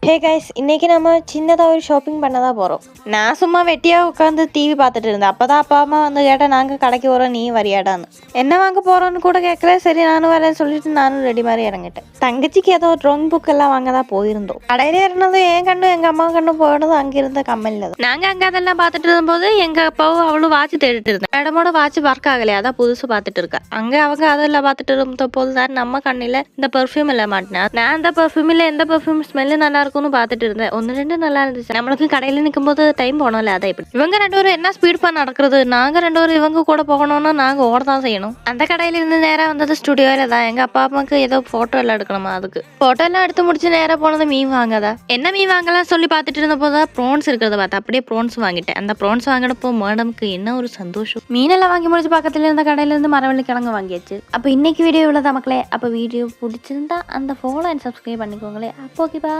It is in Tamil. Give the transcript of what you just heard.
ஹே கைஸ், இன்னைக்கு நம்ம சின்னதாக ஒரு ஷாப்பிங் பண்ண தான் போகிறோம். நான் சும்மா வெட்டியாக உட்காந்து டிவி பார்த்துட்டு இருந்தேன். அப்போ தான் அப்பா அம்மா வந்து கேட்டால் நாங்கள் கடைக்கு போகிறோம், நீ வரியாடான்னு. என்ன வாங்க போகிறோன்னு கூட கேட்கல. சரி நானும் வரேன்னு சொல்லிட்டு நானும் ரெடி மாதிரி இறங்கிட்டேன். தங்கச்சிக்கு ஏதோ ட்ராயிங் புக் எல்லாம் வாங்க தான் போயிருந்தோம். கடையில இருந்ததும் என் கண்ணும் எங்கள் அம்மா கண்ணும் போனதும் அங்கே இருந்த கம்மலில் தான். நாங்கள் அங்கே அதெல்லாம் பார்த்துட்டு இருந்தபோது எங்கள் அப்பாவும் அவளும் வாட்ச் தேடிட்டு இருந்தேன். மேடமோட வாட்ச் ஒர்க் ஆகலையா, அதான் புதுசு பார்த்துட்டு இருக்கா. அங்கே அவங்க அதெல்லாம் பார்த்துட்டு இருந்த போது தான் நம்ம கண்ணில் இந்த பெர்ஃப்யூம் இல்லை மாட்டினேன். நான் அந்த பெர்ஃப்யூமில் எந்த பெர்ஃப்யூம் ஸ்மெல்லு நல்லா இருக்கும்னு பார்த்துட்டு இருந்தேன். ஒன்று ரெண்டு நல்லா இருந்துச்சு. நம்மளுக்கு கடையில் நிற்கும் போது டைம் போனோம்ல, அதை இப்படி இவங்க ரெண்டு பேரும் என்ன ஸ்பீட் பண்ண நடக்கிறது. நாங்கள் ரெண்டு பேரும் இவங்க கூட போகணும்னா நாங்கள் ஓட தான் செய்யணும். அந்த கடையில இருந்து நேராக வந்தது ஸ்டுடியோவில் தான். எங்கள் அப்பா அம்மாவுக்கு ஏதோ ஃபோட்டோ எல்லாம் எடுக்கணுமா, அதுக்கு ஃபோட்டோ எல்லாம் எடுத்து முடிச்சு நேராக போனது மீன் வாங்கதா. என்ன மீன் வாங்கலாம் சொல்லி பார்த்துட்டு இருந்த போது தான் ப்ரோன்ஸ் இருக்கிறத பார்த்தா அப்படியே ப்ரோன்ஸ் வாங்கிட்டேன். அந்த ப்ரோன்ஸ் வாங்கினப்போ மேடமுக்கு என்ன ஒரு சந்தோஷம். மீனெல்லாம் வாங்கி முடிச்சு பக்கத்துல இருந்த கடையில இருந்து மரவள்ளி கிழங்கு வாங்கியாச்சு. அப்போ இன்னைக்கு வீடியோ இவ்வளோதான் மக்களே. அப்போ வீடியோ பிடிச்சிருந்தா அந்த ஃபாலோ அண்ட் சப்ஸ்கிரைப் பண்ணிக்கோங்களே. அப்போ ஓகேப்பா.